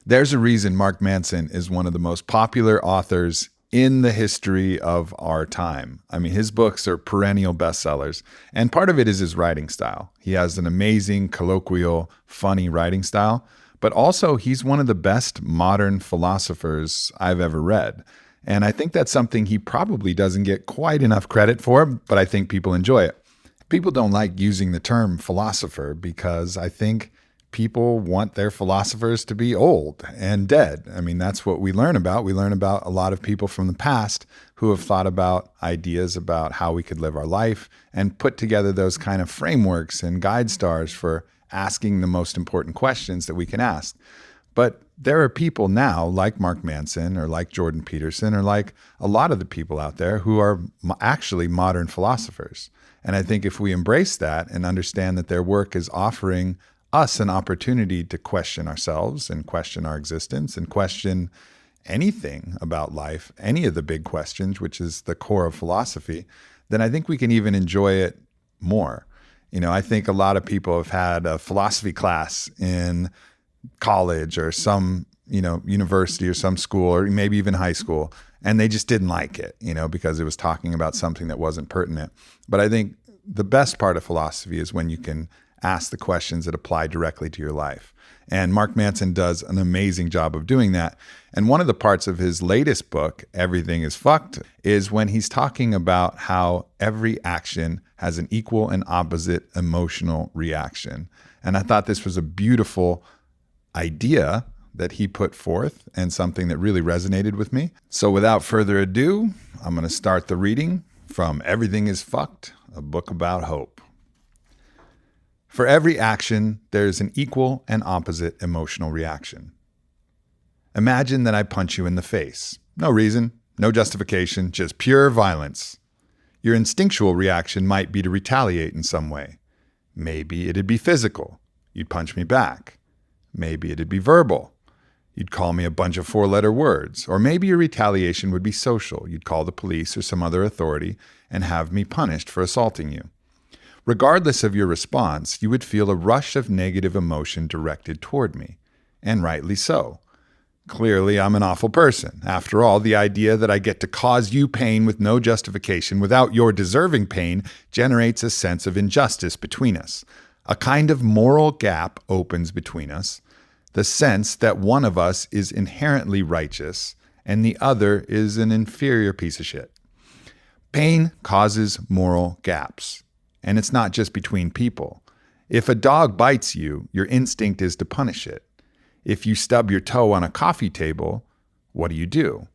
There's a reason Mark Manson is one of the most popular authors in the history of our time. I mean, his books are perennial bestsellers, and part of it is his writing style. He has an amazing, colloquial, funny writing style, but also he's one of the best modern philosophers I've ever read. And I think that's something he probably doesn't get quite enough credit for, but I think people enjoy it. People don't like using the term philosopher because I think people want their philosophers to be old and dead. I mean, that's what we learn about. We learn about a lot of people from the past who have thought about ideas about how we could live our life and put together those kind of frameworks and guide stars for asking the most important questions that we can ask. But there are people now like Mark Manson or like Jordan Peterson or like a lot of the people out there who are actually modern philosophers. And I think if we embrace that and understand that their work is offering us an opportunity to question ourselves and question our existence and question anything about life, any of the big questions, which is the core of philosophy, then I think we can even enjoy it more. I think a lot of people have had a philosophy class in college or some, university or some school or maybe even high school, and they just didn't like it, because it was talking about something that wasn't pertinent. But I think the best part of philosophy is when you can ask the questions that apply directly to your life. And Mark Manson does an amazing job of doing that. And one of the parts of his latest book, Everything is Fucked, is when he's talking about how every action has an equal and opposite emotional reaction. And I thought this was a beautiful idea that he put forth and something that really resonated with me. So without further ado, I'm going to start the reading from Everything is Fucked, a book about hope. For every action, there is an equal and opposite emotional reaction. Imagine that I punch you in the face. No reason, no justification, just pure violence. Your instinctual reaction might be to retaliate in some way. Maybe it'd be physical. You'd punch me back. Maybe it'd be verbal. You'd call me a bunch of four-letter words. Or maybe your retaliation would be social. You'd call the police or some other authority and have me punished for assaulting you. Regardless of your response, you would feel a rush of negative emotion directed toward me, and rightly so. Clearly, I'm an awful person. After all, the idea that I get to cause you pain with no justification without your deserving pain generates a sense of injustice between us. A kind of moral gap opens between us, the sense that one of us is inherently righteous and the other is an inferior piece of shit. Pain causes moral gaps. And it's not just between people. If a dog bites you, your instinct is to punish it. If you stub your toe on a coffee table, what do?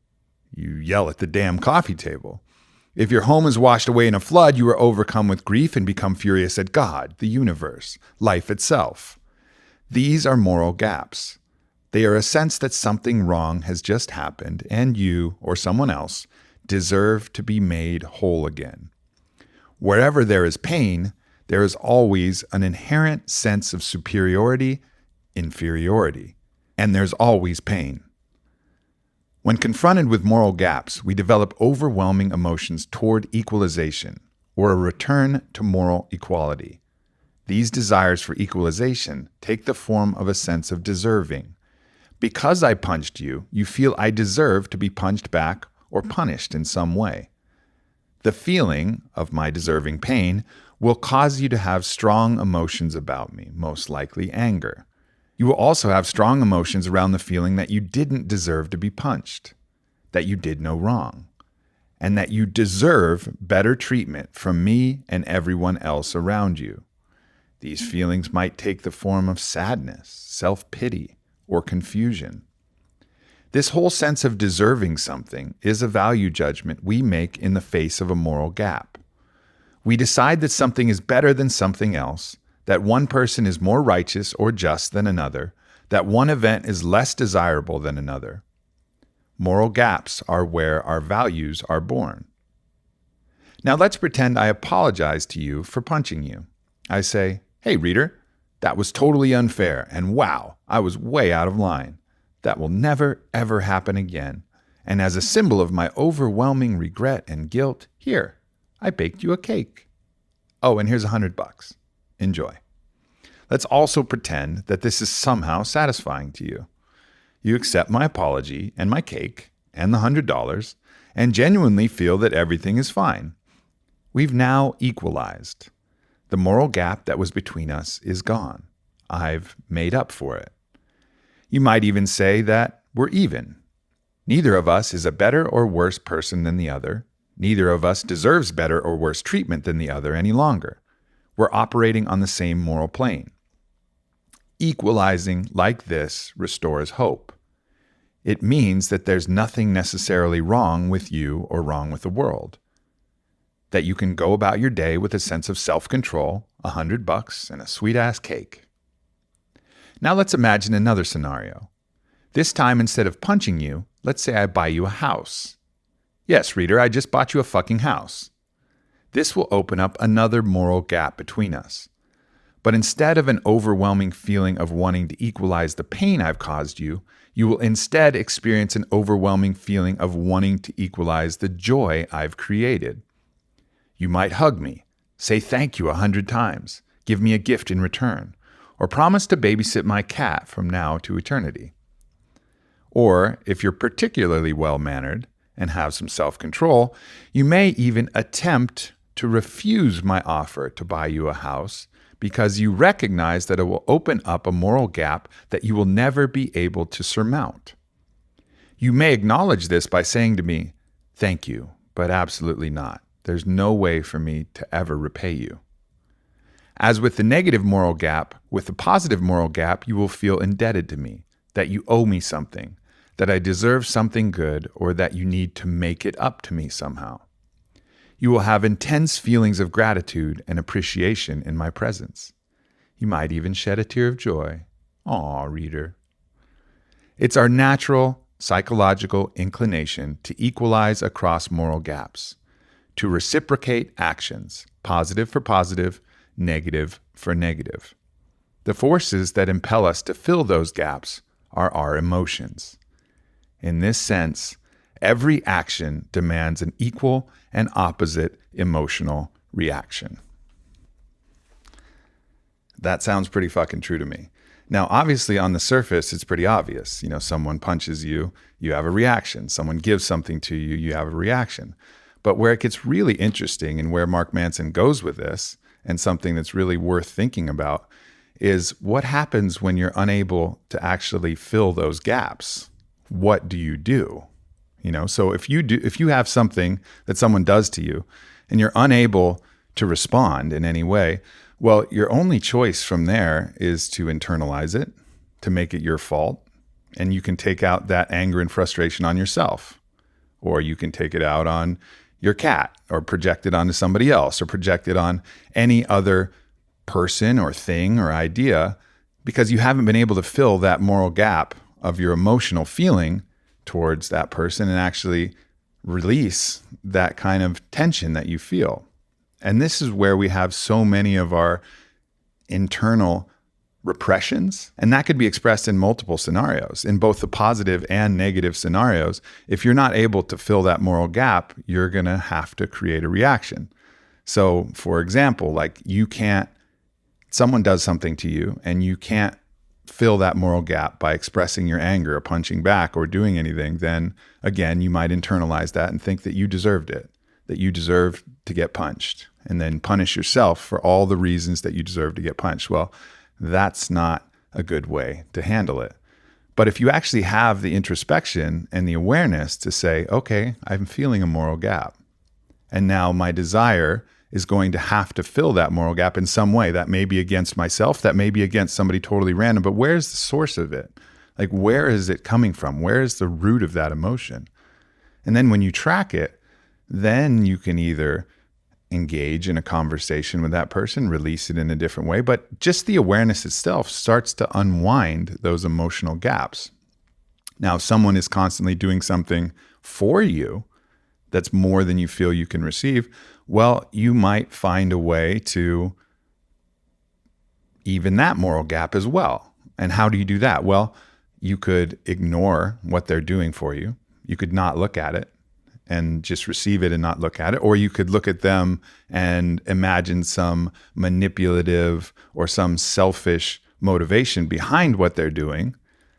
You yell at the damn coffee table. If your home is washed away in a flood, you are overcome with grief and become furious at God, the universe, life itself. These are moral gaps. They are a sense that something wrong has just happened and you, or someone else, deserve to be made whole again. Wherever there is pain, there is always an inherent sense of superiority, inferiority, and there's always pain. When confronted with moral gaps, we develop overwhelming emotions toward equalization or a return to moral equality. These desires for equalization take the form of a sense of deserving. Because I punched you, you feel I deserve to be punched back or punished in some way. The feeling of my deserving pain will cause you to have strong emotions about me, most likely anger. You will also have strong emotions around the feeling that you didn't deserve to be punched, that you did no wrong, and that you deserve better treatment from me and everyone else around you. These feelings might take the form of sadness, self-pity, or confusion. This whole sense of deserving something is a value judgment we make in the face of a moral gap. We decide that something is better than something else, that one person is more righteous or just than another, that one event is less desirable than another. Moral gaps are where our values are born. Now let's pretend I apologize to you for punching you. I say, "Hey reader, that was totally unfair, and wow, I was way out of line. That will never, ever happen again. And as a symbol of my overwhelming regret and guilt, here, I baked you a cake. Oh, and here's $100. Enjoy." Let's also pretend that this is somehow satisfying to you. You accept my apology and my cake and the $100 and genuinely feel that everything is fine. We've now equalized. The moral gap that was between us is gone. I've made up for it. You might even say that we're even. Neither of us is a better or worse person than the other. Neither of us deserves better or worse treatment than the other any longer. We're operating on the same moral plane. Equalizing like this restores hope. It means that there's nothing necessarily wrong with you or wrong with the world. That you can go about your day with a sense of self-control, $100, and a sweet-ass cake. Now let's imagine another scenario. This time, instead of punching you, let's say I buy you a house. Yes, reader, I just bought you a fucking house. This will open up another moral gap between us. But instead of an overwhelming feeling of wanting to equalize the pain I've caused you, you will instead experience an overwhelming feeling of wanting to equalize the joy I've created. You might hug me, say thank you 100 times, give me a gift in return, or promise to babysit my cat from now to eternity. Or, if you're particularly well-mannered and have some self-control, you may even attempt to refuse my offer to buy you a house because you recognize that it will open up a moral gap that you will never be able to surmount. You may acknowledge this by saying to me, "Thank you, but absolutely not. There's no way for me to ever repay you." As with the negative moral gap, with the positive moral gap, you will feel indebted to me, that you owe me something, that I deserve something good, or that you need to make it up to me somehow. You will have intense feelings of gratitude and appreciation in my presence. You might even shed a tear of joy. Aw, reader. It's our natural psychological inclination to equalize across moral gaps, to reciprocate actions, positive for positive, negative for negative. The forces that impel us to fill those gaps are our emotions. In this sense, every action demands an equal and opposite emotional reaction. That sounds pretty fucking true to me. Now, obviously, on the surface, it's pretty obvious. You know, someone punches you, you have a reaction. Someone gives something to you, you have a reaction. But where it gets really interesting and where Mark Manson goes with this, and something that's really worth thinking about, is what happens when you're unable to actually fill those gaps? What do you do? You know, so if you have something that someone does to you and you're unable to respond in any way, well, your only choice from there is to internalize it, to make it your fault, and you can take out that anger and frustration on yourself, or you can take it out on your cat, or project it onto somebody else, or project it on any other person or thing or idea, because you haven't been able to fill that moral gap of your emotional feeling towards that person and actually release that kind of tension that you feel. And this is where we have so many of our internal repressions, and that could be expressed in multiple scenarios, in both the positive and negative scenarios. If you're not able to fill that moral gap, you're going to have to create a reaction. So, for example, like someone does something to you and you can't fill that moral gap by expressing your anger or punching back or doing anything, then again, you might internalize that and think that you deserved it, that you deserve to get punched, and then punish yourself for all the reasons that you deserve to get punched. Well, that's not a good way to handle it. But if you actually have the introspection and the awareness to say, okay, I'm feeling a moral gap, and now my desire is going to have to fill that moral gap in some way. That may be against myself, that may be against somebody totally random, but where's the source of it? Like, where is it coming from? Where is the root of that emotion? And then when you track it, then you can either engage in a conversation with that person, release it in a different way, but just the awareness itself starts to unwind those emotional gaps. Now, if someone is constantly doing something for you that's more than you feel you can receive, well, you might find a way to even that moral gap as well. And how do you do that? Well, you could ignore what they're doing for you. You could not look at it and just receive it and not look at it. Or you could look at them and imagine some manipulative or some selfish motivation behind what they're doing.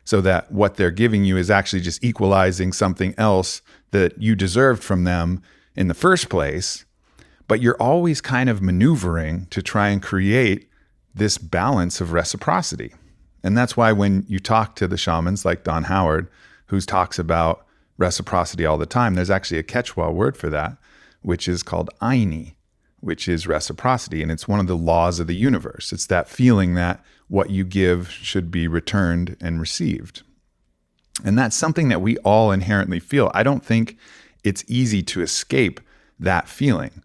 so that what they're giving you is actually just equalizing something else that you deserved from them in the first place. But you're always kind of maneuvering to try and create this balance of reciprocity. And that's why when you talk to the shamans like Don Howard, who talks about reciprocity all the time, there's actually a Quechua word for that, which is called Aini, which is reciprocity. And it's one of the laws of the universe. It's that feeling that what you give should be returned and received. And that's something that we all inherently feel. I don't think it's easy to escape that feeling.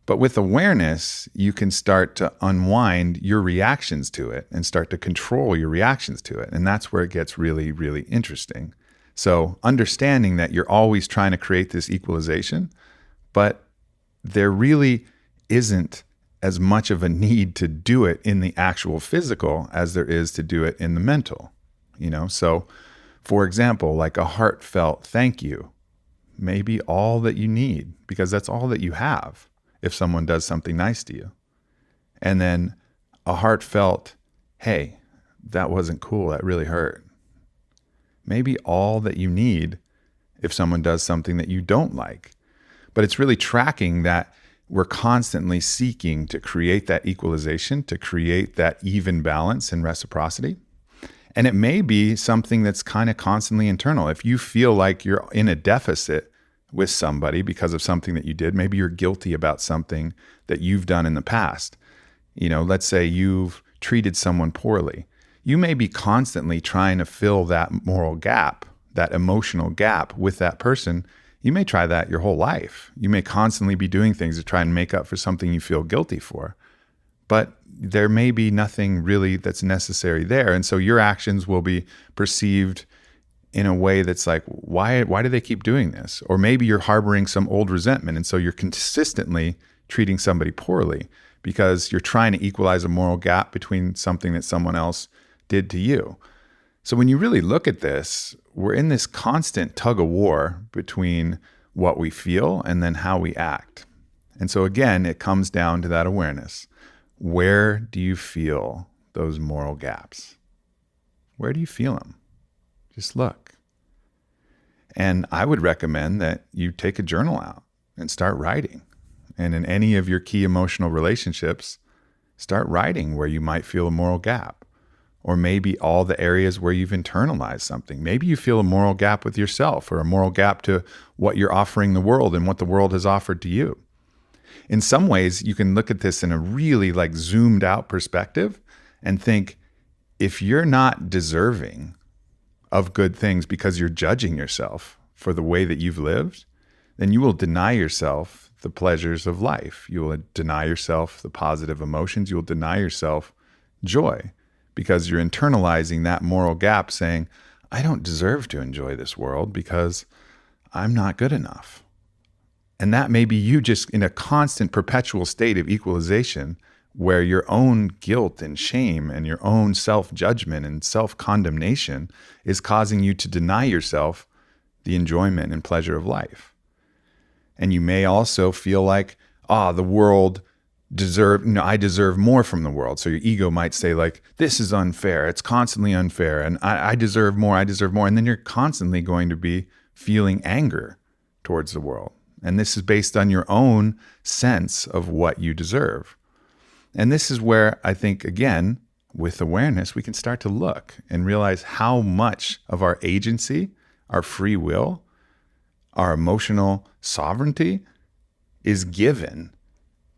But with awareness, you can start to unwind your reactions to it and start to control your reactions to it. And that's where it gets really, really interesting. So understanding that you're always trying to create this equalization, but there really isn't as much of a need to do it in the actual physical as there is to do it in the mental. So for example, like a heartfelt thank you may be all that you need, because that's all that you have if someone does something nice to you. And then a heartfelt, hey, that wasn't cool, that really hurt, maybe all that you need if someone does something that you don't like. But it's really tracking that we're constantly seeking to create that equalization, to create that even balance and reciprocity. And it may be something that's kind of constantly internal. If you feel like you're in a deficit with somebody because of something that you did, maybe you're guilty about something that you've done in the past. Let's say you've treated someone poorly. You may be constantly trying to fill that moral gap, that emotional gap with that person. You may try that your whole life. You may constantly be doing things to try and make up for something you feel guilty for. But there may be nothing really that's necessary there. And so your actions will be perceived in a way that's like, why do they keep doing this? Or maybe you're harboring some old resentment, and so you're consistently treating somebody poorly because you're trying to equalize a moral gap between something that someone else did to you. So when you really look at this, we're in this constant tug of war between what we feel and then how we act. And so again, it comes down to that awareness. Where do you feel those moral gaps? Where do you feel them? Just look. And I would recommend that you take a journal out and start writing. And in any of your key emotional relationships, start writing where you might feel a moral gap. Or maybe all the areas where you've internalized something. Maybe you feel a moral gap with yourself, or a moral gap to what you're offering the world and what the world has offered to you. In some ways, you can look at this in a really zoomed out perspective and think, if you're not deserving of good things because you're judging yourself for the way that you've lived, then you will deny yourself the pleasures of life. You will deny yourself the positive emotions. You will deny yourself joy because you're internalizing that moral gap, saying, I don't deserve to enjoy this world because I'm not good enough. And that may be you just in a constant perpetual state of equalization where your own guilt and shame and your own self-judgment and self-condemnation is causing you to deny yourself the enjoyment and pleasure of life. And you may also feel like, the world I deserve more from the world. So your ego might say this is unfair. It's constantly unfair. And I deserve more. And then you're constantly going to be feeling anger towards the world. And this is based on your own sense of what you deserve. And this is where I think, again, with awareness, we can start to look and realize how much of our agency, our free will, our emotional sovereignty is given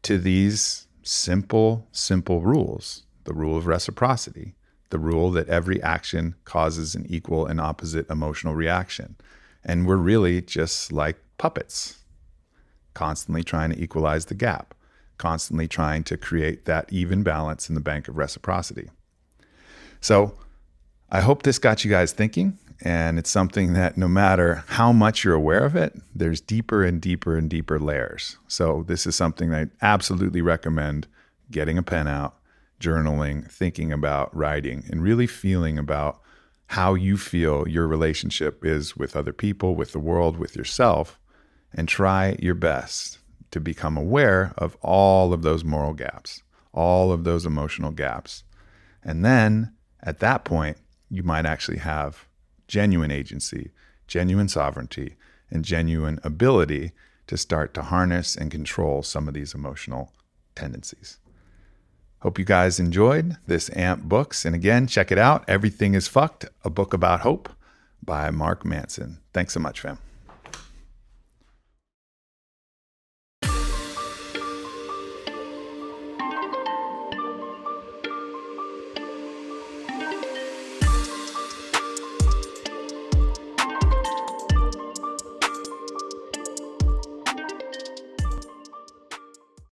to these simple rules. The rule of reciprocity, the rule that every action causes an equal and opposite emotional reaction. And we're really just like puppets, constantly trying to equalize the gap, constantly trying to create that even balance in the bank of reciprocity. So I hope this got you guys thinking, and it's something that no matter how much you're aware of it, there's deeper and deeper and deeper layers. So this is something I absolutely recommend getting a pen out, journaling, thinking about, writing, and really feeling about how you feel your relationship is with other people, with the world, with yourself, and try your best to become aware of all of those moral gaps, all of those emotional gaps. And then at that point, you might actually have genuine agency, genuine sovereignty, and genuine ability to start to harness and control some of these emotional tendencies. Hope you guys enjoyed this AMP Books. And again, check it out. Everything is Fucked, a book about hope by Mark Manson. Thanks so much, fam.